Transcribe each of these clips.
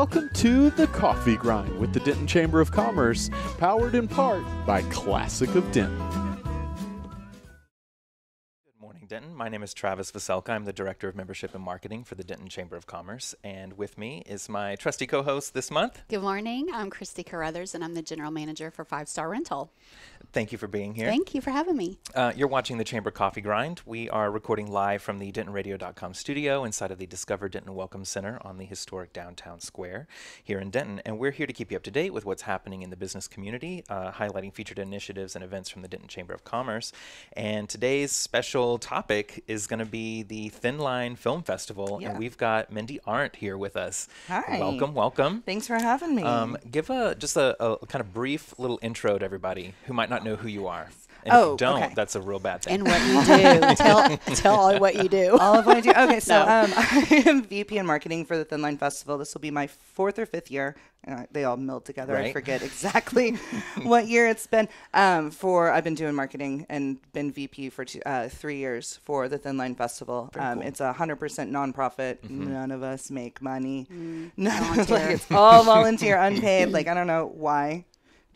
Welcome to The Coffee Grind with the Denton Chamber of Commerce, powered in part by Classic of Denton. Denton. My name is Travis Veselka. I'm the Director of Membership and Marketing for the Denton Chamber of Commerce. And with me is my trusty co-host this month. Good morning. I'm Christy Carruthers, and I'm the General Manager for 5 Star Rental. Thank you for being here. Thank you for having me. You're watching the Chamber Coffee Grind. We are recording live from the DentonRadio.com studio inside of the Discover Denton Welcome Center on the historic downtown square here in Denton. And we're here to keep you up to date with what's happening in the business community, highlighting featured initiatives and events from the Denton Chamber of Commerce. And today's special topic is going to be the Thin Line Film Festival. Yeah. And we've got Mindy Arendt here with us. Hi. Welcome. Thanks for having me. Give just a kind of brief little intro to everybody who might not know who you are. And if Oh, you don't, okay. that's a real bad thing. And what you do. tell all what you do. All of what I do. Okay, so No. I am VP in marketing for the Thin Line Festival. This will be my 4th or 5th year. They all meld together. Right. I forget exactly what year it's been. I've been doing marketing and been VP for 3 years for the Thin Line Festival. Cool. It's a 100% nonprofit. Mm-hmm. None of us make money. Volunteer. It's all volunteer, unpaid. Like, I don't know why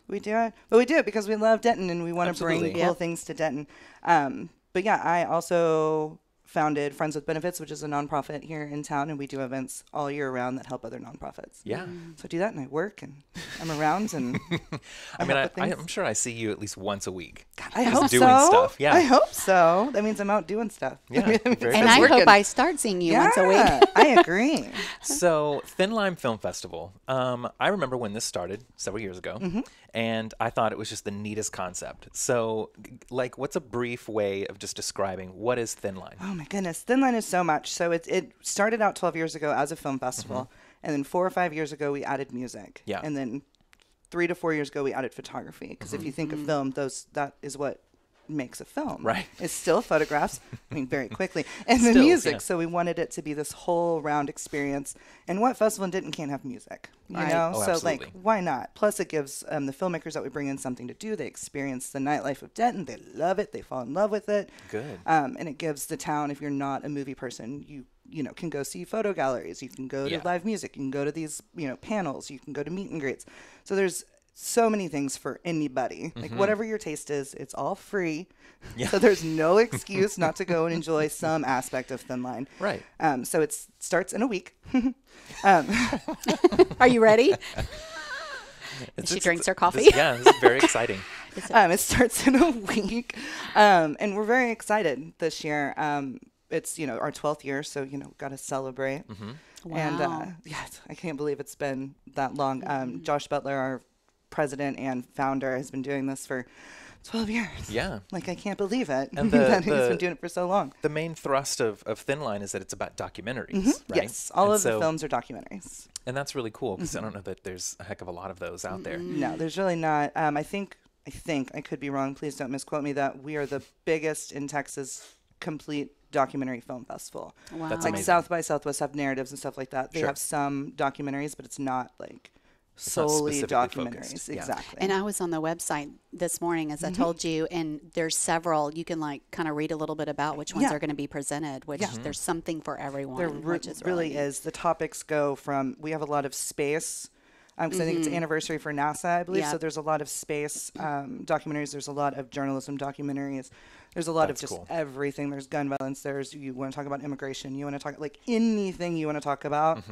we do it, but we do it because we love Denton and we want to bring Absolutely. cool things to Denton. But yeah, I also founded Friends with Benefits, which is a nonprofit here in town, and we do events all year round that help other nonprofits. Yeah. So I do that, and I work, and I'm around, and I'm sure I see you at least once a week. I just hope doing so. stuff. Yeah. I hope so. That means I'm out doing stuff. Yeah, That means very I'm And I working. hope I start seeing you once a week. Yeah, I agree. So, Thin Line Film Festival. I remember when this started several years ago, Mm-hmm. and I thought it was just the neatest concept. So, like, what's a brief way of just describing what is Thin Line? Oh my goodness, Thin Line is so much. So it started out 12 years ago as a film festival, and then 4 or 5 years ago we added music. Yeah. And then 3 to 4 years ago we added photography, because if you think of film, that is what makes a film. Right. It's still photographs, I mean, very quickly, and then Stills, music. yeah. So we wanted it to be this whole round experience. And what festival in Denton can't have music? You Right. know? Oh, So absolutely. like, why not? Plus it gives the filmmakers that we bring in something to do. They experience the nightlife of Denton. They love it. They fall in love with it. Good. And it gives the town, if you're not a movie person, you know, can go see photo galleries. You can go Yeah. to live music. You can go to these, panels. You can go to meet and greets. So there's so many things for anybody. Like, whatever your taste is, it's all free. Yeah. So there's no excuse not to go and enjoy some aspect of Thin Line. Right. So it starts in a week. Are you ready? It's- She it's- drinks her coffee. This is very exciting. It starts in a week. And we're very excited this year. It's, our 12th year, so, got to celebrate. Wow. And I can't believe it's been that long. Josh Butler, our president and founder, has been doing this for 12 years. Yeah. Like, I can't believe it. And that he's been doing it for so long. The main thrust of Thin Line is that it's about documentaries, right? Yes, all And of the so- films are documentaries. And that's really cool because I don't know that there's a heck of a lot of those out there. No, there's really not. I think, I could be wrong. Please don't misquote me, that we are the biggest in Texas complete documentary film festival. Wow. That's Like amazing. South by Southwest have narratives and stuff like that. They Sure. have some documentaries, but it's not like not solely specifically documentaries. focused. Yeah. Exactly. And I was on the website this morning, as I told you, and there's several. You can kind of read a little bit about which ones Yeah. are going to be presented, which there's something for everyone, There which is really neat. is. The topics go from, we have a lot of space, because I think it's an anniversary for NASA, I believe. Yeah. So there's a lot of space documentaries. There's a lot of journalism documentaries. There's a lot That's of just cool. everything. There's gun violence. You want to talk about immigration. You want to talk, like, anything you want to talk about,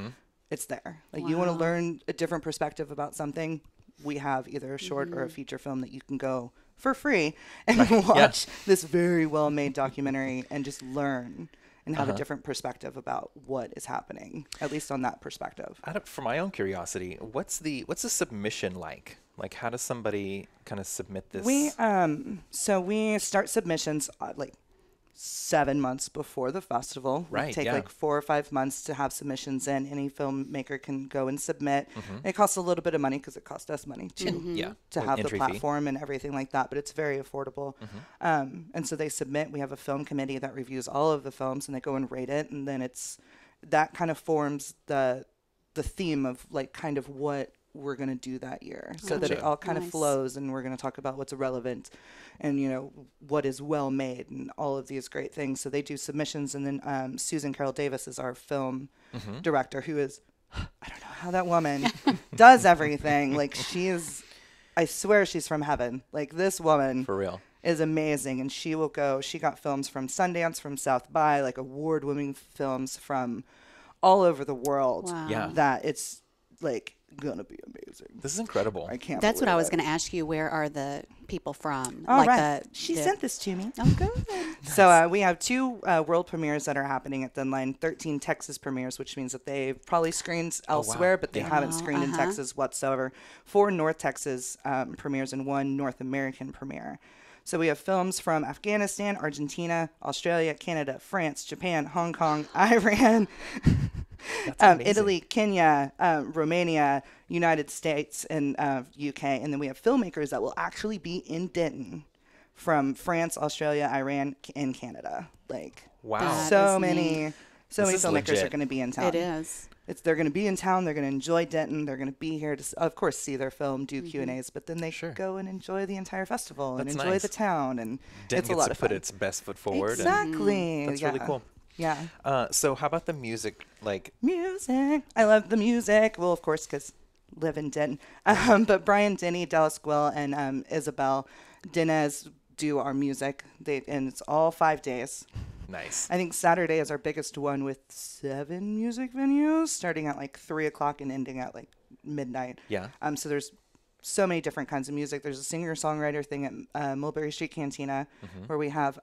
it's there. Like, you want to Wow. learn a different perspective about something, we have either a short or a feature film that you can go for free and watch this very well-made documentary and just learn and have a different perspective about what is happening, at least on that perspective. For my own curiosity, what's the submission like? Like, how does somebody kind of submit this? We start submissions like 7 months before the festival. Right, We take yeah. like 4 or 5 months to have submissions in. Any filmmaker can go and submit. Mm-hmm. It costs a little bit of money because it costs us money too. Yeah. To Like have the entry fee. platform and everything like that, but it's very affordable. And so they submit. We have a film committee that reviews all of the films, and they go and rate it, and then that kind of forms the theme of like kind of what we're going to do that year, so that it Gotcha. all kind of Nice. flows, and we're going to talk about what's relevant and what is well made and all of these great things. So they do submissions, and then Susan Carroll Davis is our film director, who is I don't know how that woman does everything. Like, I swear she's from heaven. Like, this woman For real. is amazing. And she got films from Sundance, from South by, like award-winning films from all over the world. Wow. Yeah. That it's like gonna be amazing. This is incredible. I can't. That's what I was believe going to ask you. Where are the people from? All like right. She the- sent this to me. Oh, good. So we have 2 world premieres that are happening at Thin Line, 13 Texas premieres, which means that they've probably screened elsewhere, but they haven't screened in Texas whatsoever. 4 North Texas premieres and 1 North American premiere. So we have films from Afghanistan, Argentina, Australia, Canada, France, Japan, Hong Kong, Iran, Italy, Kenya, Romania, United States, and UK. And then we have filmmakers that will actually be in Denton from France, Australia, Iran, and Canada. Like, Wow. That so is many neat. filmmakers is are legit. going to be in town. It is. They're going to be in town. They're going to enjoy Denton. They're going to be here to, of course, see their film, do Q&As, but then they go and enjoy the entire festival and That's enjoy nice. the town. And Denton it's a gets lot to of put fun. its best foot forward. Exactly. That's really cool. Yeah. So how about the music? Like, Music. I love the music. Well, of course, because live in Denton. But Brian Denny, Dallas Quill, and Isabel Dinez do our music. And it's all 5 days. nice. I think Saturday is our biggest one with 7 music venues, starting at like 3 o'clock and ending at like midnight. Yeah. So there's so many different kinds of music. There's a singer-songwriter thing at Mulberry Street Cantina where we have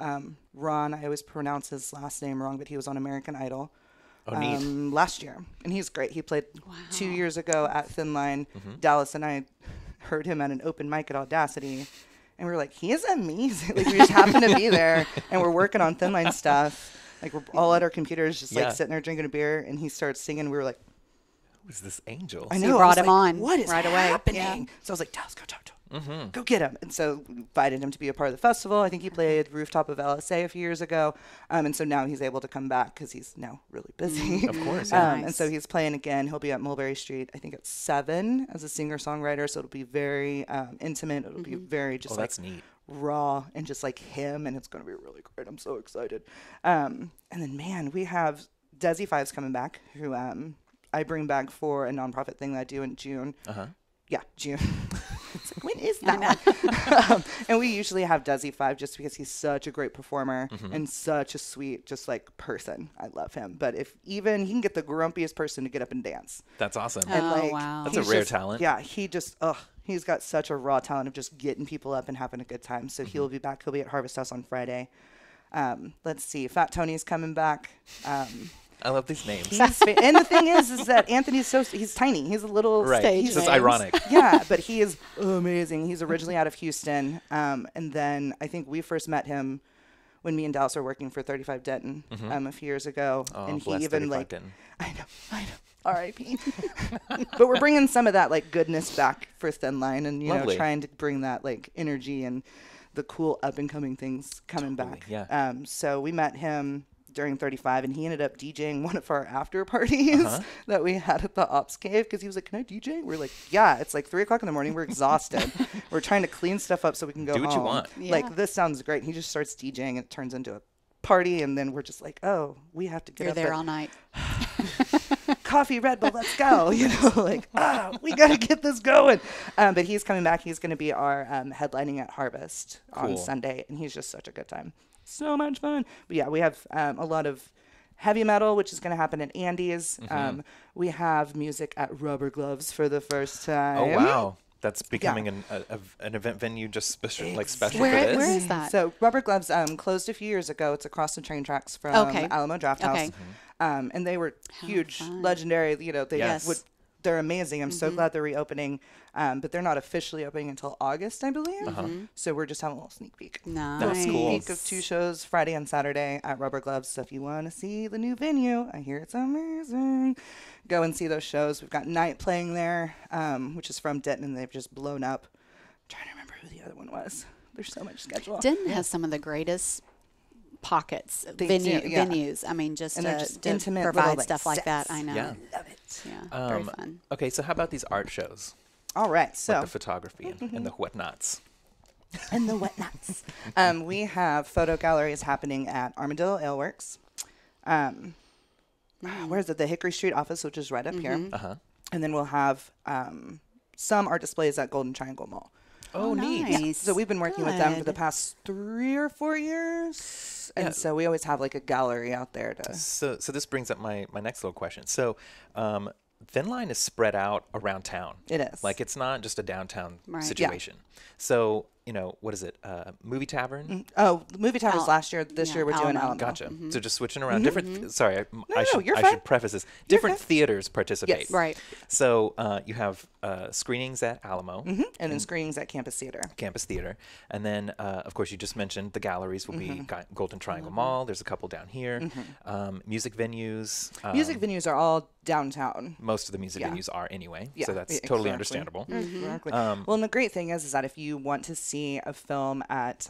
Ron. I always pronounce his last name wrong, but he was on American Idol last year. And he's great. He played 2 years ago at Thin Line. Dallas and I heard him at an open mic at Audacity. And we were like, he is amazing. Like, we just happened to be there, and we're working on Thin Line stuff. Like, we're all at our computers, just like sitting there drinking a beer, and he starts singing. We were like, Who is this angel? I So know. you I brought was him like, on what is right away. happening? Yeah. So I was like, Dallas, go talk to him. Go get him. And so we invited him to be a part of the festival. I think he played Rooftop of LSA a few years ago. And so now he's able to come back because he's now really busy. Of course. And so he's playing again. He'll be at Mulberry Street, I think at 7 as a singer-songwriter. So it'll be very intimate. It'll be very just that's neat. raw and just like him. And it's going to be really great. I'm so excited. And then, man, we have Desi Fives coming back, who I bring back for a nonprofit thing that I do in June. Yeah, June. It's like, when is that? And we usually have Desi Five just because he's such a great performer and such a sweet, just like person. I love him. But if even he can get the grumpiest person to get up and dance. That's awesome. And Oh, wow. That's a he's rare just- talent. Yeah, he's got such a raw talent of just getting people up and having a good time. So he'll be back. He'll be at Harvest House on Friday. Let's see. Fat Tony's coming back. I love these names. And the thing is that Anthony's he's tiny. He's a little Right. stage So it's names. ironic. yeah, but he is amazing. He's originally out of Houston. And then I think we first met him when me and Dallas were working for 35 Denton a few years ago. Oh, and he bless even 35 like, Denton. I know. R.I.P. But we're bringing some of that like goodness back for Thin Line and, Lovely. trying to bring that like energy and the cool up and coming things coming back. yeah. So we met him during 35 and he ended up DJing one of our after parties that we had at the Ops Cave because he was like, can I DJ? We're like, yeah, it's like 3 o'clock in the morning. We're exhausted. We're trying to clean stuff up so we can go Do what you home. want. Yeah. Like, this sounds great. And he just starts DJing and it turns into a party. And then we're just like, oh, we have to get You're up there at all night. coffee, Red Bull, let's go. Like, we got to get this going. But he's coming back. He's going to be our headlining at Harvest on Cool. Sunday. And he's just such a good time. So much fun. But yeah, we have a lot of heavy metal, which is going to happen at Andy's. We have music at Rubber Gloves for the first time. Oh, wow. That's becoming an event venue just special for this? Where is that? So Rubber Gloves closed a few years ago. It's across the train tracks from Okay. Alamo Draft House. Okay. And they were huge, fun. legendary. They Yes. they're amazing. I'm so glad they're reopening. But they're not officially opening until August, I believe. So we're just having a little sneak peek. Nice. That's Sneak cool. peek of 2 shows, Friday and Saturday at Rubber Gloves. So if you want to see the new venue, I hear it's amazing. Go and see those shows. We've got Night playing there, which is from Denton, and they've just blown up. I'm trying to remember who the other one was. There's so much schedule. Denton has some of the greatest pockets, They do, yeah. venues. I mean, just And they're just to intimate provide little, like, stuff like that. sets. I know. Yeah. Love it. Yeah, very fun. Okay, so how about these art shows? All right, Like so the photography and the whatnots. and the whatnots. We have photo galleries happening at Armadillo Ale Works. where is it? The Hickory Street office, which is right up here. Uh-huh. And then we'll have some art displays at Golden Triangle Mall. Oh, neat. Nice. So we've been working with them for Good. the past 3 or 4 years. And so we always have like a gallery out there to... So this brings up my next little question. So Thin Line is spread out around town. It is. Like, it's not just a downtown Right. situation. So, what is it? Movie Tavern? Oh, the movie towers last year. This yeah, year we're doing Alamo. Alamo. Gotcha. So just switching around different. Sorry, I you're should fine. preface this. Different theaters participate. Yes. Right. So you have screenings at Alamo, And then screenings at Campus Theater. Campus Theater, and then of course you just mentioned the galleries will be Golden Triangle Mall. There's a couple down here. Music venues. Music venues are all downtown. Most of the music Yeah. venues are anyway. Yeah, So that's exactly. totally understandable. Exactly. Well, and the great thing is that if you want to see a film at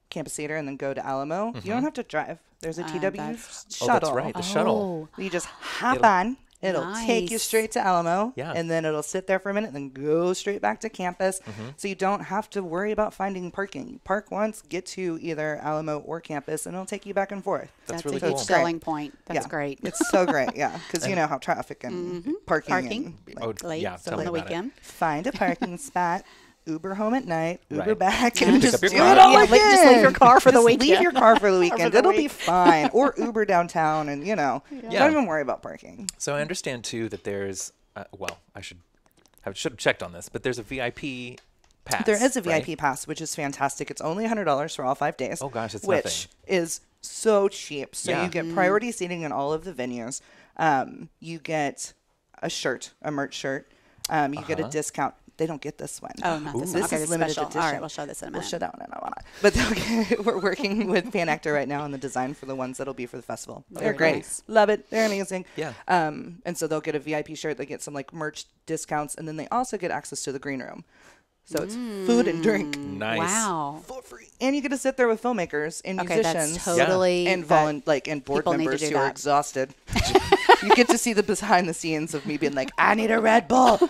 Campus Theater and then go to Alamo, you don't have to drive. There's a TW that's- shuttle. Oh, that's right. The shuttle. You just hop on. It'll take you Nice. straight to Alamo, Yeah. and then it'll sit there for a minute, then go straight back to campus. So you don't have to worry about finding parking. You park once, get to either Alamo or campus, and it'll take you back and forth. That's a really huge cool. selling point. That's Yeah. great. It's so great, yeah, because you know how traffic and parking. Parking. And, Oh, Late yeah. so Tell on me the about it. weekend. find a parking spot, Uber home at night, Uber Right. back, Yeah. and Pick just up your do car. it all Yeah, again. just leave your car for the Just weekend. Leave your car for the weekend. the It'll be week. fine. Or Uber downtown, and Yeah. don't even worry about parking. So I understand too that there's I should have checked on this, but there's a VIP pass. There is a VIP right? pass, which is fantastic. It's only $100 for all 5 days. Oh, gosh, it's which nothing. is so cheap. So Yeah. you get priority seating in all of the venues. You get a shirt, a merch shirt. You get a discount. They don't get this one. Oh, not this This one. Okay, is the limited special. edition. All right, we'll show this in a We'll minute. show that one in a while. But we're working with Fan Actor right now on the design for the ones that'll be for the festival. They're Very great. nice. Love it. They're amazing. Yeah. And so they'll get a VIP shirt. They get some like merch discounts, and then they also get access to the green room. So it's food and drink Nice. Wow. for free, and you get to sit there with filmmakers and Okay, musicians. that's totally And and board people need to members do who are that. exhausted. You get to see the behind the scenes of me being like, I need a Red Bull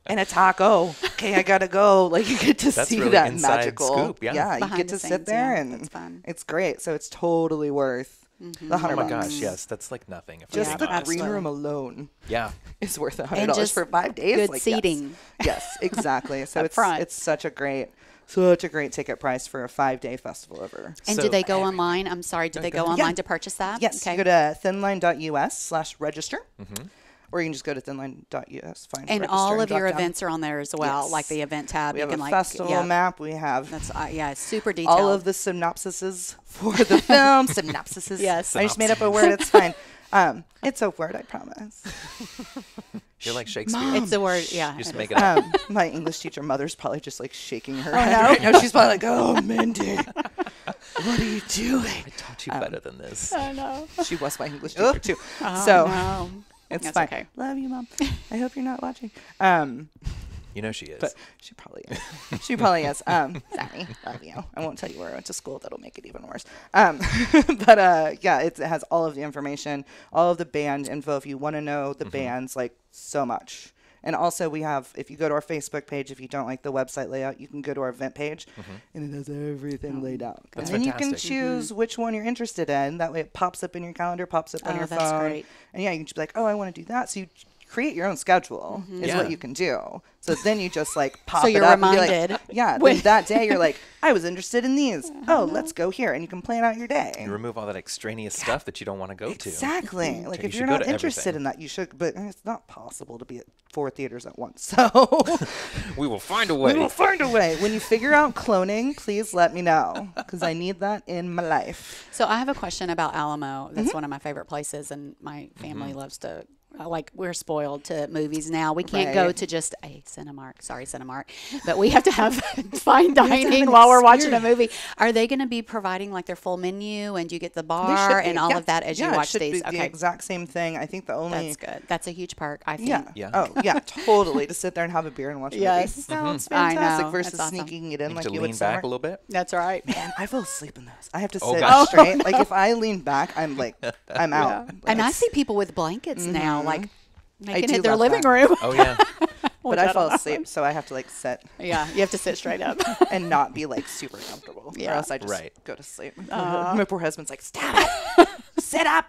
and a taco. Okay, I gotta go. Like you get to That's see really that inside magical. scoop, yeah. you Behind get the to sit scenes, there yeah, and that's fun. it's great. So it's totally worth the $100. Oh my gosh, yes, that's like nothing. If I'm Just being the honest. green absolutely. room alone Yeah. is worth And $100 just for 5 days. good Like, seating. Yes, exactly. So Up front. it's such a great ticket price for a 5-day festival over. And So- do they go online? I'm sorry, do they go go ahead. online Yeah. to purchase that? Yes, Okay. you go to thinline.us/register, or you can just go to thinline.us. Find And register all of drop your down. events are on there as well, Yes. like the event tab. We you have can a like festival yeah, map. We have That's yeah, it's super detailed. all of the synopsises for the film. Synopsises. Yes. I just made up a word. It's fine. It's a word, I promise. You're like Shakespeare. It's a word. Yeah. You just it make is. it up. My English teacher mother's probably just like shaking her head right now. She's probably like, "Oh, Mindy, what are you doing?" I taught you better than this. I know. She was my English teacher too. Oh, So no. it's That's fine. okay. Love you, Mom. I hope you're not watching. You know she is. But she probably is. She probably is. Sorry. Love you. I won't tell you where I went to school. That'll make it even worse. But yeah, it has all of the information, all of the band info. If you want to know the bands, like so much. And also we have, if you go to our Facebook page, if you don't like the website layout, you can go to our event page and it has everything laid out. That's and then you can fantastic. choose which one you're interested in. That way it pops up in your calendar, pops up on Oh, your that's phone. great. And yeah, you can just be like, oh, I want to do that. So you create your own schedule is Yeah. what you can do. So then you just like pop So it you're up and be like, reminded yeah, when- then that day you're like, I was interested in these. Oh, let's go here. And you can plan out your day. You remove all that extraneous stuff that you don't want to go to. Exactly. Like You if should you're go not to interested everything. in that, you should. But it's not possible to be at 4 theaters at once. So We will find a way. we will find a way. When you figure out cloning, please let me know because I need that in my life. So I have a question about Alamo. That's one of my favorite places, and my family loves to. Like we're spoiled to movies now. We can't go Right. to just a Cinemark. Sorry, Cinemark, but we have to have fine have dining an while we're watching a experience. movie. Are they going to be providing like their full menu, and do you get the They bar should be. and all Yeah. of that as Yeah, you it watch should these? be the exact same thing. I think the only That's good. That's a huge perk. I think. Yeah. Yeah. Oh, yeah, totally. To sit there and have a beer and watch a Yes. movie. Sounds I fantastic know. versus That's awesome. sneaking it in You like have to you lean would back somewhere. a little bit. That's right. Man, I fell asleep in those. I have to Oh, sit gosh. straight. Like if I lean back, I'm like, I'm out. Like, And I it's- see people with blankets now, like making do it their love living that. room. Oh yeah. but I fall asleep, so I have to like sit Yeah, you have to sit straight up. and not be like super comfortable, or Yeah. else I just Right. go to sleep. My poor husband's like, stop it, sit up.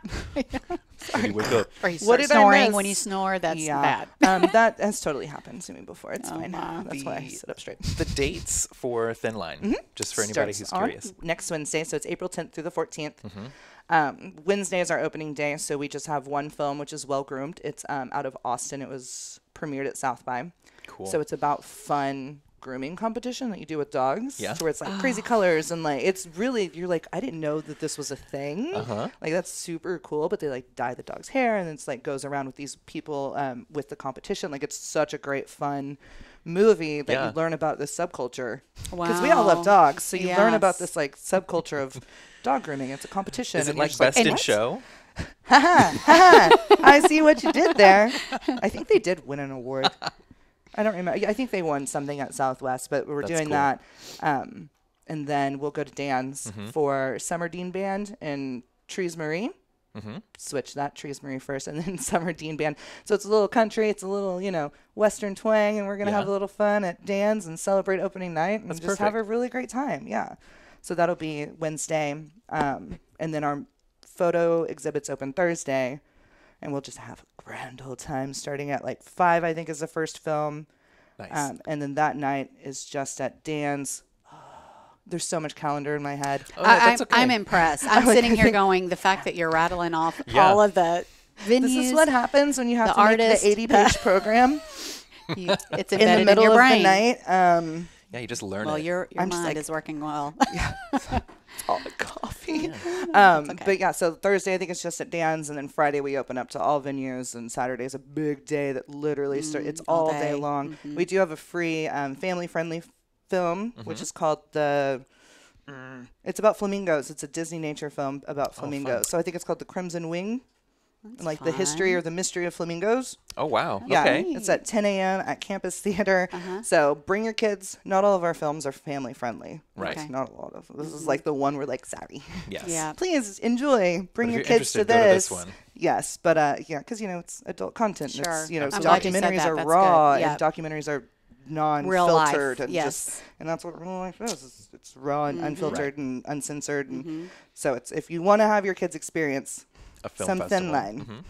When you wake up. Or you What start did I snoring miss? when you snore. That's Yeah. bad. That has totally happened to me before. It's fine. my. That's why I sit up straight. The dates for Thin Line, just for anybody Starts who's on curious. next Wednesday, so it's April 10th through the 14th. Wednesday is our opening day, so we just have one film, which is Well Groomed. It's out of Austin. It was premiered at South by. Cool. So it's about fun grooming competition that you do with dogs. Yeah. Where it's like crazy colors and like it's really you're like I didn't know that this was a thing. Like that's super cool. But they like dye the dog's hair and it's like goes around with these people with the competition. Like it's such a great fun movie that Yeah. you learn about this subculture because we all love dogs. So you learn about this like subculture of dog grooming. It's a competition. Is it and you're like just Best in "What?" Show? I see what you did there. I think they did win an award. I don't remember. I think they won something at Southwest, but we're That's doing cool. that. And then we'll go to Dan's for Summer Dean Band in Trees Marie. Switch that Trees Marie first, and then Summer Dean Band. So it's a little country, it's a little, Western twang, and we're going to have a little fun at Dan's and celebrate opening night and That's just have a perfect. really great time. Yeah. So that'll be Wednesday. And then our photo exhibits open Thursday. And we'll just have a grand old time starting at like 5, I think, is the first film. Nice. And then that night is just at Dan's. There's so much calendar in my head. Oh, no, that's okay. I'm impressed. I'm sitting here going, the fact that you're rattling off Yeah. all of the venues. This is what happens when you have the to artist, make the 80-page program it's in embedded the middle your of brain. the night. Yeah, you just learn Well, it. your I'm just mind like- is working well. All the coffee. okay. But yeah, so Thursday I think it's just at Dan's, and then Friday we open up to all venues, and Saturday's a big day that literally it's all day long. We do have a free family-friendly film, which is called it's about flamingos. It's a Disney nature film about flamingos. So I think it's called The Crimson Wing. And like the history or the mystery of flamingos. Oh, wow. Yeah, Okay. it's at 10 a.m. at Campus Theater. So bring your kids. Not all of our films are family friendly. Right. Okay. Not a lot of them. This is like the one we're like, sorry. Yes. Yeah. Please enjoy. Bring if your you're kids to interested, go to this. this one. Yes, but yeah, because it's adult content. And Sure. It's, I'm glad you said documentaries that. are That's raw good. Yeah. and documentaries are non-filtered Real life, and yes. and that's what real life is. It's raw and unfiltered and uncensored. And so it's if you want to have your kids experience A film some festival. Thin Line.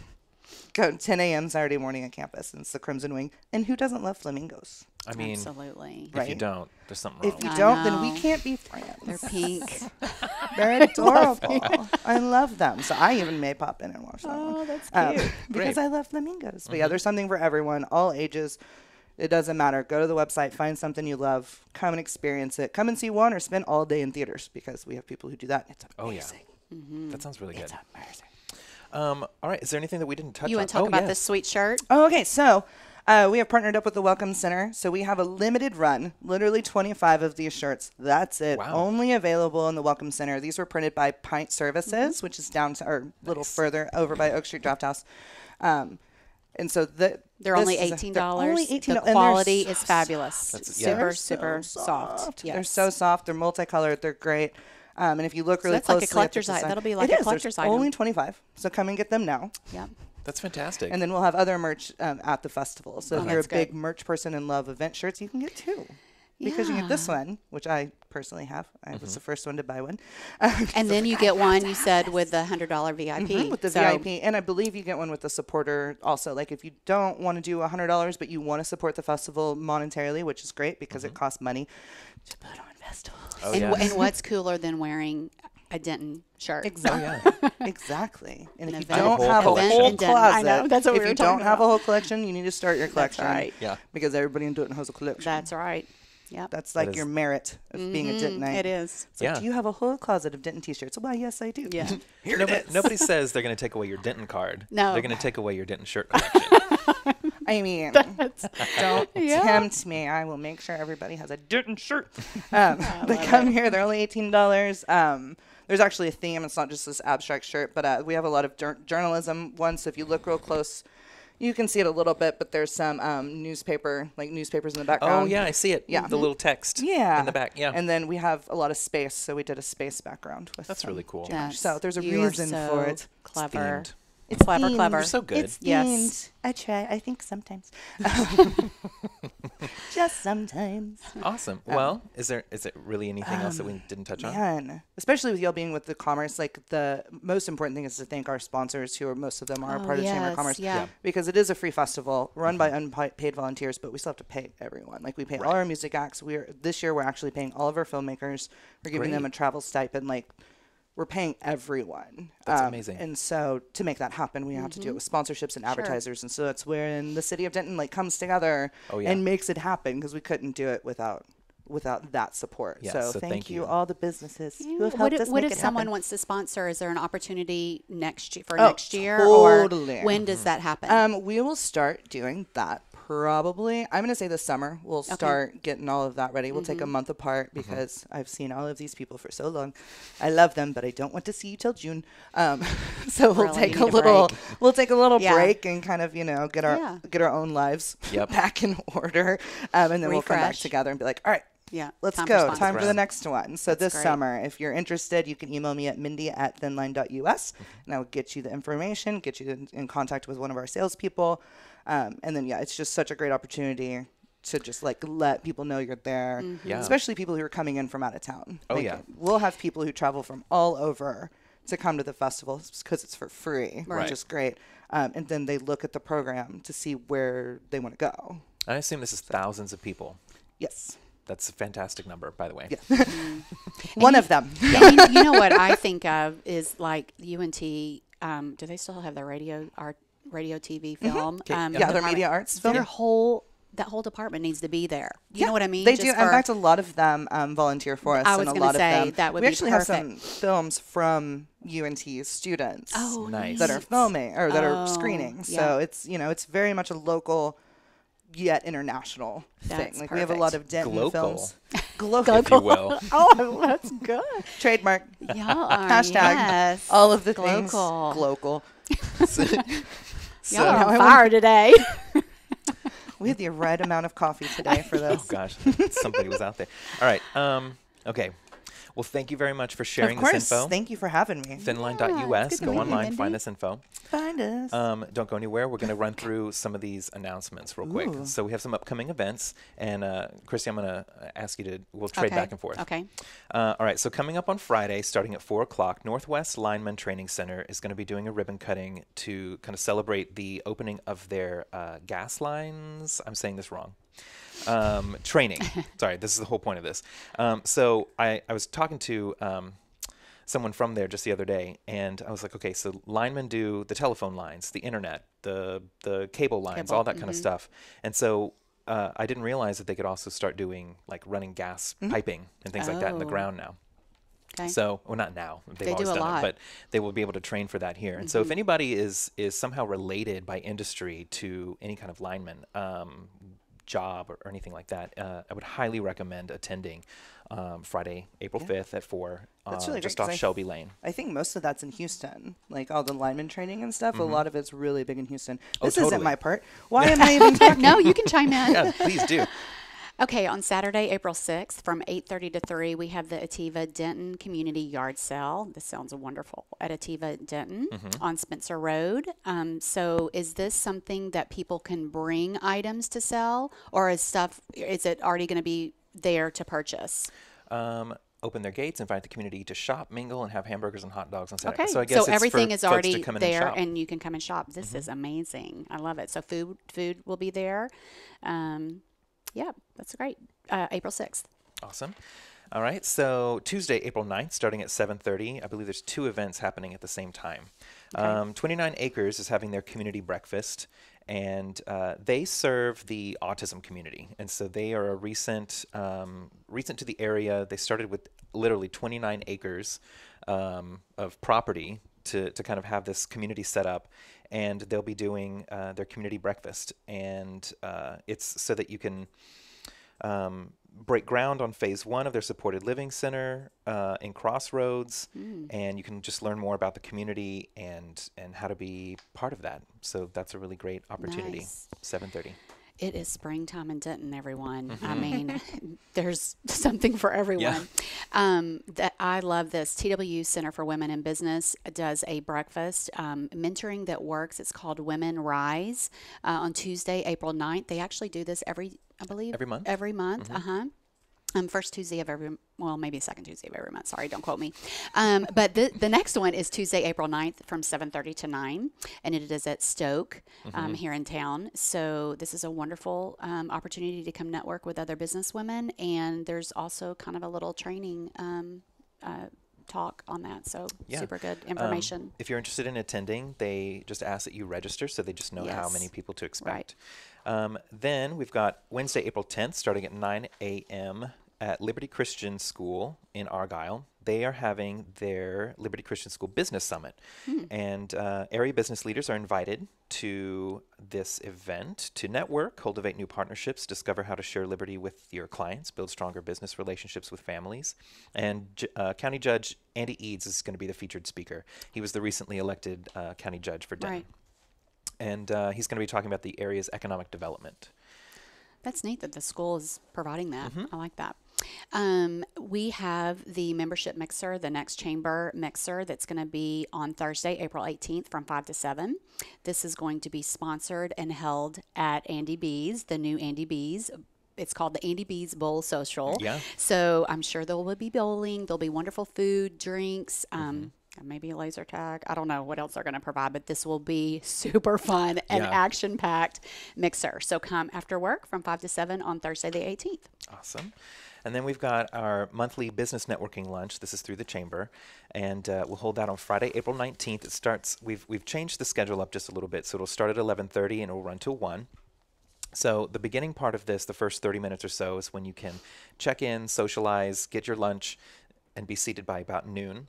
Go 10 a.m. Saturday morning at campus, and it's the Crimson Wing. And who doesn't love flamingos? I mean, Absolutely. if you Right. don't, there's something wrong. If you I don't, then know. we can't be friends. They're pink. They're adorable. I love them. So I even may pop in and watch that one. Oh, that's cute. Because Great. I love flamingos. But yeah, there's something for everyone, all ages. It doesn't matter. Go to the website, find something you love, come and experience it. Come and see one or spend all day in theaters because we have people who do that. It's amazing. Oh, yeah. That sounds really good. It's amazing. All right. Is there anything that we didn't touch You on? want to talk Oh, about yeah. this sweet shirt? Oh, okay. So we have partnered up with the Welcome Center. So we have a limited run, literally 25 of these shirts. That's it. Wow. Only available in the Welcome Center. These were printed by Pint Services, which is down to, or a little further over by Oak Street Draft House. And so They're only $18. They're only $18. The and they're quality so is fabulous. That's- Super, They're super soft. They're Yes. so soft. They're multicolored. They're great. And if you look really that's like a closely at the collector's item. design- That'll be like It a is. collector's There's item. only 25. So come and get them now. Yep. That's fantastic. And then we'll have other merch at the festival. So if you're a that's big good. merch person and love event shirts, you can get two. Because you get this one, which I personally have. I was the first one to buy one. And then you get one, you said, with the $100 VIP. With the So- VIP. And I believe you get one with the supporter also. Like if you don't want to do $100, but you want to support the festival monetarily, which is great because it costs money to put on festivals. oh, And, yeah. and what's cooler than wearing a Denton shirt? Exactly. Oh, Exactly. And An if you event- don't have a event whole in Denton. I closet, know, that's what we if were you talking don't have a about. whole collection, you need to start your collection. right. Yeah. Because everybody in Denton has a collection. That's right. Yep. That's like is- your merit of being a Dentonite. It is. It's like, Yeah. do you have a whole closet of Denton t-shirts? Why, yes, I do. Yeah. Here Nobody, it is. nobody says they're going to take away your Denton card. No. They're going to take away your Denton shirt collection. I mean, don't Yeah. tempt me. I will make sure everybody has a Denton shirt. They come here. They're only $18. There's actually a theme. It's not just this abstract shirt, but we have a lot of journalism ones. So if you look real close, you can see it a little bit, but there's some newspapers in the background. Oh, yeah, I see it. Yeah. The little text Yeah. in the back. Yeah. And then we have a lot of space, so we did a space background with That's really cool. That's- So there's a you are reason so for it. Clever. Themed. It's Clever, themed. clever. You're so good. It's Yes. themed. I try. I think sometimes. Just sometimes. Awesome. Well, is it really anything else that we didn't touch on? Man, especially with y'all being with the commerce, like the most important thing is to thank our sponsors, who are most of them are part of Chamber of Commerce, because it is a free festival run by unpaid volunteers, but we still have to pay everyone. Like we pay all our music acts. This year we're actually paying all of our filmmakers. We're giving them a travel stipend. Like we're paying everyone. That's amazing. And so to make that happen, we have to do it with sponsorships and advertisers. And so that's where the city of Denton like comes together and makes it happen, because we couldn't do it without that support. So thank you all the businesses who have helped us What make if it someone happen. wants to sponsor? Is there an opportunity next year Totally. or when does that happen? We will start doing that probably. I'm going to say this summer we'll start getting all of that ready. We'll take a month apart, because I've seen all of these people for so long. I love them, but I don't want to see you till June. So we'll take a little break and kind of, get our own lives back in order. And then we'll come back together and be like, all right, let's go. Time for the next one. So this summer, if you're interested, you can email me at mindy@thinline.us, and I will get you the information, get you in contact with one of our salespeople. And then, it's just such a great opportunity to just like let people know you're there, especially people who are coming in from out of town. We'll have people who travel from all over to come to the festival because it's for free, which is great. And then they look at the program to see where they want to go. I assume this is thousands of people. Yes. That's a fantastic number, by the way. Yeah. One of them. And you know what I think of is like UNT. Do they still have their radio TV film? Their media arts film. That whole department needs to be there. You know what I mean? They do. In fact, a lot of them volunteer for us. I was going to say that would be perfect. We actually have some films from UNT students nice. that are filming or that are screening. So it's very much a local yet international thing. Like we have a lot of Denton films. Global, if you will. Oh, that's good. Trademark. Hashtag all of the things. Global. Y'all are on fire today. We had the right amount of coffee today for this. Oh, gosh. Somebody was out there. All right. Okay. Well, thank you very much for sharing this info. Thank you for having me. Thinline.us. Go online, find this info. Find us. Don't go anywhere. We're going to run through some of these announcements real quick. So we have some upcoming events. And Christy, I'm going to ask you we'll trade back and forth. Okay. All right. So coming up on Friday, starting at 4 o'clock, Northwest Lineman Training Center is going to be doing a ribbon cutting to kind of celebrate the opening of their gas lines. I'm saying this wrong. Training. Sorry, this is the whole point of this. So I was talking to someone from there just the other day, and I was like, okay, so linemen do the telephone lines, the internet, the cable lines, all that kind of stuff. And so I didn't realize that they could also start doing like running gas piping and things like that in the ground now. Okay. So, well, not now. They've always do a done lot. it, but they will be able to train for that here. And so if anybody is somehow related by industry to any kind of lineman, job or anything like that, I would highly recommend attending Friday, April 5th at 4, That's really just great, off Shelby Lane. I think most of that's in Houston, like all the lineman training and stuff. A lot of it's really big in Houston. Oh, This totally. isn't my part. Why am I even talking? No, you can chime in. Yeah, please do. Okay, on Saturday, April 6th, from 8:30 to 3, we have the Ativa Denton Community Yard Sale. This sounds wonderful. At Ativa Denton on Spencer Road. So is this something that people can bring items to sell, or is it already going to be there to purchase? Open their gates, invite the community to shop, mingle, and have hamburgers and hot dogs on Saturday. Okay, So I guess it's everything for is folks already to come in there, and you can come and shop. This is amazing. I love it. So food will be there. Yeah, that's great. April 6th. Awesome. All right. So Tuesday, April 9th, starting at 7:30. I believe there's 2 events happening at the same time. 29 Acres is having their community breakfast, and they serve the autism community. And so they are a recent to the area. They started with literally 29 acres of property to kind of have this community set up. And they'll be doing their community breakfast. And it's so that you can break ground on phase 1 of their supported living center in Crossroads, and you can just learn more about the community and how to be part of that. So that's a really great opportunity. Nice. 7:30. It is springtime in Denton, everyone. I mean, there's something for everyone. That I love this. TW Center for Women in Business does a breakfast, mentoring that works. It's called Women Rise on Tuesday, April 9th. They actually do this every I believe. Every month? Every month, first Tuesday of every, well, maybe second Tuesday of every month. Sorry, don't quote me. But the next one is Tuesday, April 9th from 7:30 to 9, and it is at Stoke here in town. So this is a wonderful opportunity to come network with other businesswomen, and there's also kind of a little training talk on that. So super good information. If you're interested in attending, they just ask that you register so they just know how many people to expect. Then we've got Wednesday, April 10th, starting at 9 a.m. at Liberty Christian School in Argyle. They are having their Liberty Christian School Business Summit. And area business leaders are invited to this event to network, cultivate new partnerships, discover how to share liberty with your clients, build stronger business relationships with families. And County Judge Andy Eads is going to be the featured speaker. He was the recently elected county judge for Denton. And he's going to be talking about the area's economic development. That's neat that the school is providing that. I like that. We have the membership mixer, the Next Chamber mixer, that's going to be on Thursday, April 18th from 5 to 7. This is going to be sponsored and held at Andy B's, the new Andy B's. It's called the Andy B's Bowl Social. So I'm sure there will be bowling. There'll be wonderful food, drinks, maybe a laser tag. I don't know what else they're going to provide, but this will be super fun and action-packed mixer. So come after work from 5 to 7 on Thursday the 18th. Awesome. And then we've got our monthly business networking lunch. This is through the chamber, and we'll hold that on Friday, April 19th. It starts. We've changed the schedule up just a little bit, so it'll start at 11:30 and it'll run till 1. So the beginning part of this, the first 30 minutes or so, is when you can check in, socialize, get your lunch, and be seated by about noon.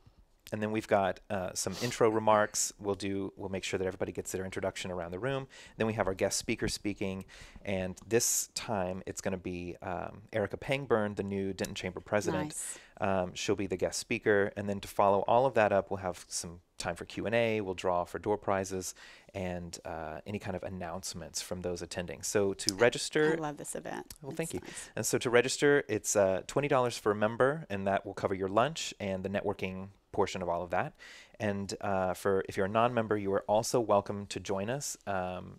And then we've got some intro remarks. We'll make sure that everybody gets their introduction around the room. Then we have our guest speaker speaking, and this time it's going to be Erica Pangburn, the new Denton Chamber president. She'll be the guest speaker, and then to follow all of that up, we'll have some time for Q&A. We'll draw for door prizes and any kind of announcements from those attending. So to register, I love this event. Well, thank you. Nice. And so to register, it's $20 for a member, and that will cover your lunch and the networking portion of all of that. And if you're a non-member, you are also welcome to join us.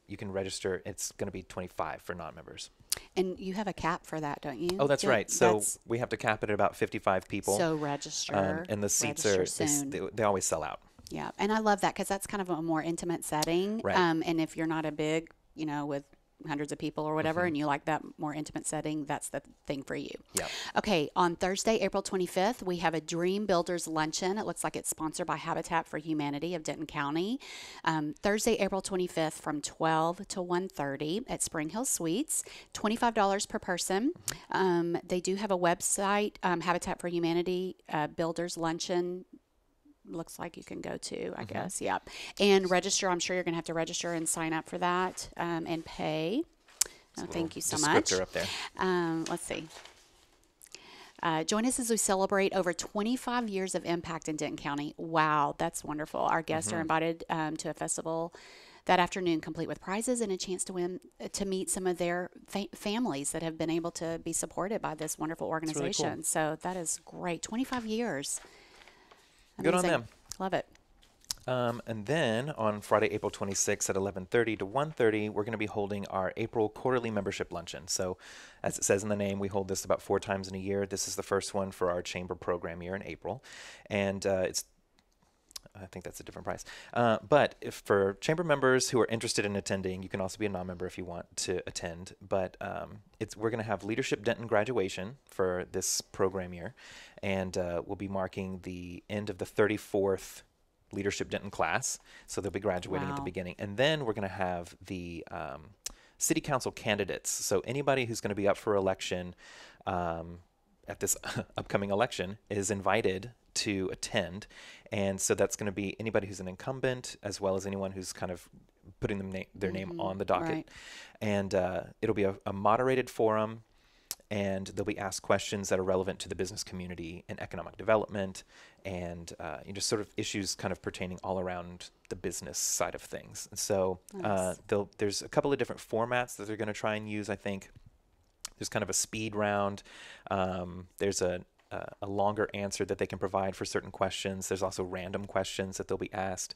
You can register. It's going to be $25 for non-members. And you have a cap for that, don't you? Oh, that's right. So we have to cap it at about 55 people. So register. And the seats they always sell out. Yeah, and I love that because that's kind of a more intimate setting. Right. And if you're not a big, with hundreds of people or whatever, and you like that more intimate setting, that's the thing for you. Yeah. Okay, on Thursday, April 25th, we have a Dream Builders Luncheon. It looks like it's sponsored by Habitat for Humanity of Denton County. Thursday, April 25th from 12 to 1:30 at Spring Hill Suites, $25 per person. They do have a website, Habitat for Humanity Builders Luncheon. Looks like you can go to, I guess. Yeah. And register. I'm sure you're going to have to register and sign up for that and pay. Thank you so much. Descriptor up there. Let's see. Join us as we celebrate over 25 years of impact in Denton County. Wow, that's wonderful. Our guests are invited to a festival that afternoon, complete with prizes and a chance to meet some of their families that have been able to be supported by this wonderful organization. Really cool. So that is great. 25 years. Good on them. Love it. And then on Friday, April 26th at 11:30 to 1:30, we're going to be holding our April quarterly membership luncheon. So as it says in the name, we hold this about 4 times in a year. This is the first one for our chamber program year in April. And I think that's a different price. But if for chamber members who are interested in attending, you can also be a non-member if you want to attend. But we're going to have Leadership Denton graduation for this program year. And we'll be marking the end of the 34th Leadership Denton class. So they'll be graduating at the beginning. And then we're going to have the city council candidates. So anybody who's going to be up for election at this upcoming election is invited to attend. And so that's going to be anybody who's an incumbent as well as anyone who's kind of putting their name on the docket. Right. And it'll be a moderated forum. And they'll be asked questions that are relevant to the business community and economic development and just sort of issues kind of pertaining all around the business side of things. And so there's a couple of different formats that they're going to try and use, I think. There's kind of a speed round. There's a a longer answer that they can provide for certain questions. There's also random questions that they'll be asked.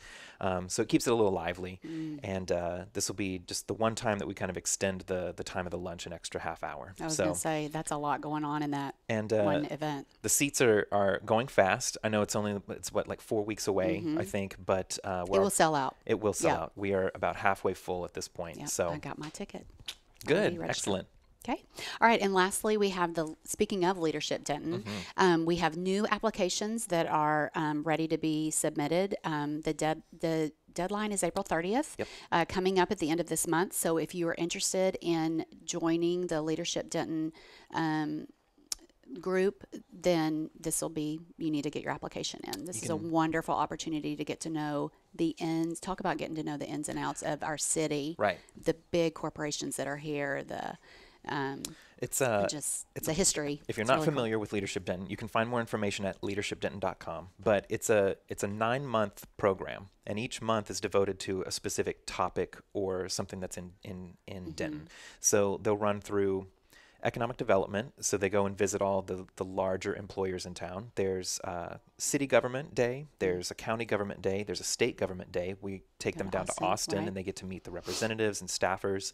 So it keeps it a little lively. And this will be just the one time that we kind of extend the time of the lunch an extra half hour. I was going to say, that's a lot going on in that and one event. The seats are going fast. I know it's what, like 4 weeks away, I think, but it will sell out. It will sell out. We are about halfway full at this point. Yep, so I got my ticket. Good. Excellent. Okay. All right. And lastly, we have speaking of Leadership Denton, we have new applications that are ready to be submitted. The deadline is April 30th, coming up at the end of this month. So if you are interested in joining the Leadership Denton group, then you need to get your application in. This is a wonderful opportunity to get to know talk about getting to know the ins and outs of our city, right? The big corporations that are here, it's the history. If you're not familiar with Leadership Denton, you can find more information at leadershipdenton.com. But it's a 9-month program, and each month is devoted to a specific topic or something that's in Denton. So they'll run through economic development, so they go and visit all the larger employers in town. There's city government day, there's a county government day, there's a state government day. We take them down to Austin, and they get to meet the representatives and staffers.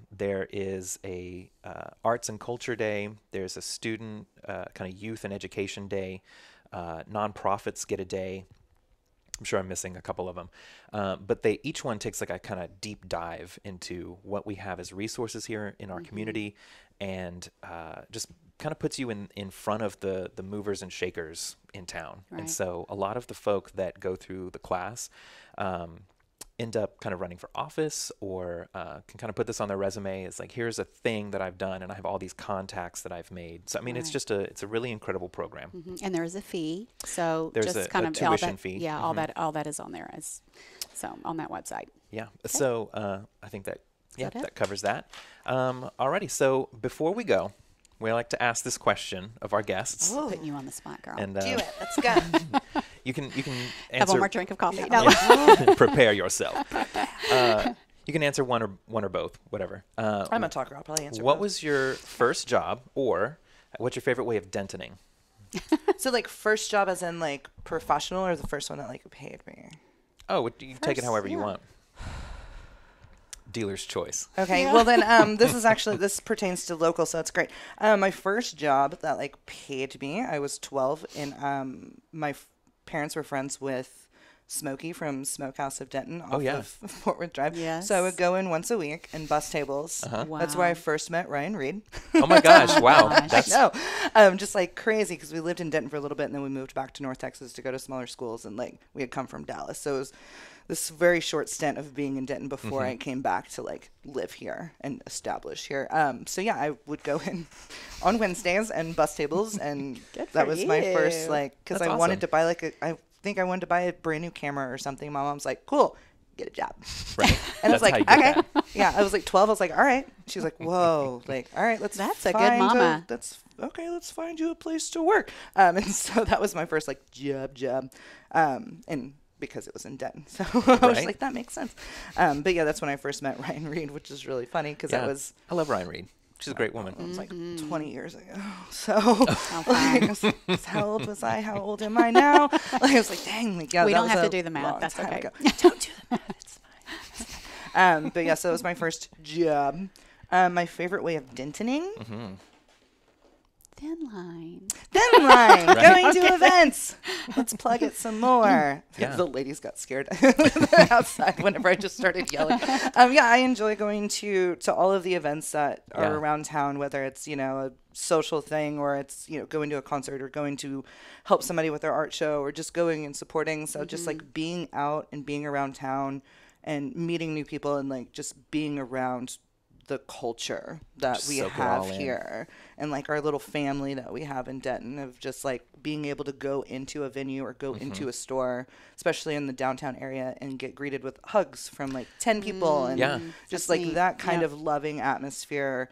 There is a arts and culture day. There's a student kind of youth and education day. Nonprofits get a day. I'm sure I'm missing a couple of them. But each one takes like a kind of deep dive into what we have as resources here in our community, and just kind of puts you in front of the movers and shakers in town. Right. And so a lot of the folk that go through the class end up kind of running for office, or can kind of put this on their resume as like, here's a thing that I've done, and I have all these contacts that I've made. So I mean, it's a really incredible program. And there is a fee, so there's just a tuition fee. Yeah, all that is on there, on that website. Yeah. Okay. So I think that covers that. Alrighty. So before we go, we like to ask this question of our guests. Oh, putting you on the spot, girl. And, do it. Let's go. You can answer. Have one more drink of coffee. Yeah. No. Prepare yourself. You can answer one or both, whatever. I'm a talker. I'll probably answer. What both. was your first job, or what's your favorite way of dentoning? So like first job as in like professional, or the first one that like paid me? Oh, you take it however you want. Dealer's choice. Okay. Yeah. Well then, this pertains to local, so that's great. My first job that like paid me, I was 12, and my parents were friends with Smokey from Smokehouse of Denton off of Fort Worth Drive. Yes. So I would go in once a week and bus tables. Wow. That's where I first met Ryan Reed. Oh my gosh! Wow. Just like crazy, because we lived in Denton for a little bit, and then we moved back to North Texas to go to smaller schools, and like we had come from Dallas, so it was this very short stint of being in Denton before I came back to like live here and establish here. So yeah, I would go in on Wednesdays and bus tables, and that was my first because I wanted to buy I think I wanted to buy a brand new camera or something. My mom's like, cool, get a job. Right. And I was like, okay. Yeah, I was like 12. I was like, all right. She was like, whoa, like, all right, that's a good mama. Let's find you a place to work. And so that was my first like job. And because it was in Denton. So I was like, that makes sense. But yeah, that's when I first met Ryan Reed, which is really funny because I love Ryan Reed. She's a great woman. It was like 20 years ago. So how old was I? How old am I now? I was like, dang. Like, yeah, we don't have to do the math. That's okay. Don't do the math. It's fine. But yeah, so it was my first job. My favorite way of dentoning. Thin line. Going to events. Let's plug it some more. Yeah. The ladies got scared outside whenever I just started yelling. I enjoy going to all of the events that are around town, whether it's, a social thing, or it's, going to a concert, or going to help somebody with their art show, or just going and supporting. So just like being out and being around town and meeting new people, and like just being around the culture that we have here, and like our little family that we have in Denton, of just like being able to go into a venue or go into a store, especially in the downtown area, and get greeted with hugs from like 10 people, and just like that kind of loving atmosphere.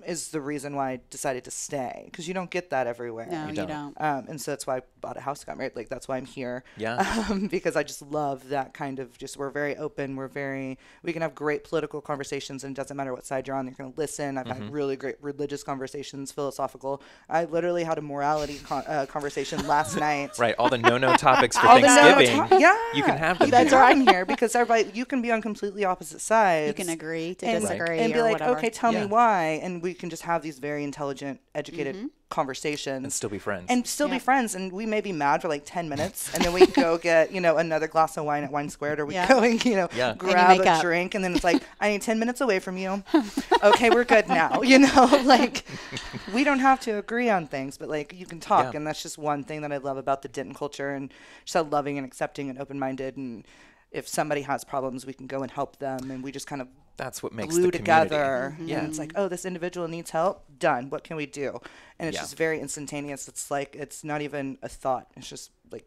is the reason why I decided to stay, because you don't get that everywhere. No, you don't. And so that's why I bought a house, got married. Like, that's why I'm here. Yeah. Because I just love that kind of we're very open. We can have great political conversations, and it doesn't matter what side you're on. You're going to listen. I've had really great religious conversations, philosophical. I literally had a morality conversation last night. Right. All the no topics for Thanksgiving. You can have them. That's why I'm here, because everybody, you can be on completely opposite sides. You can agree to and, disagree and be or like, whatever. okay, tell me why, and we can just have these very intelligent, educated conversations and still be friends. Be friends. And we may be mad for like 10 minutes, and then we go get, another glass of wine at Wine Squared, or we go and, grab a drink, and then it's like, I need 10 minutes away from you. Okay, we're good now. Like, we don't have to agree on things, but like, you can talk. And that's just one thing that I love about the Denton culture, and just how loving and accepting and open-minded. And if somebody has problems, we can go and help them, and we just kind of that's what makes glue the together. community. And it's like, oh, this individual needs help. Done. What can we do? And it's just very instantaneous. It's like, it's not even a thought. It's just like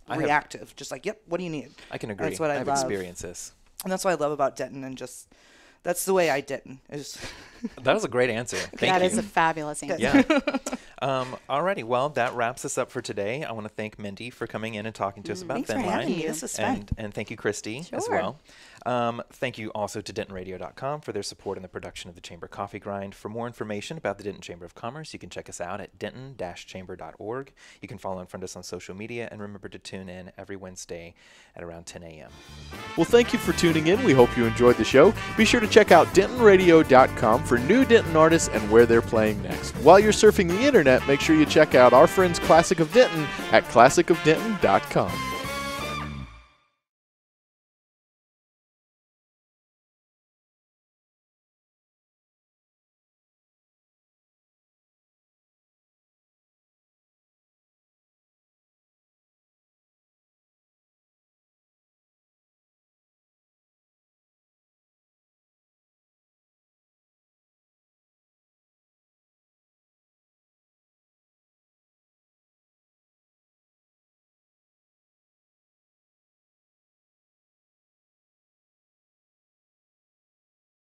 reactive. Just like, yep, what do you need? I can agree. That's what I I've love. experienced this. And that's what I love about Denton, and just that's the way I Denton. That was a great answer. Thank you. That is a fabulous answer. Yeah. Alrighty, well, that wraps us up for today. I want to thank Mindy for coming in and talking to us about Thanks for Thin having Line. me. This was fun. And thank you, Christy, as well. Thank you also to DentonRadio.com for their support in the production of the Chamber Coffee Grind. For more information about the Denton Chamber of Commerce, you can check us out at denton-chamber.org. You can follow and friend us on social media, and remember to tune in every Wednesday at around 10 a.m. Well, thank you for tuning in. We hope you enjoyed the show. Be sure to check out DentonRadio.com for new Denton artists and where they're playing next. While you're surfing the internet, make sure you check out our friends Classic of Denton at classicofdenton.com.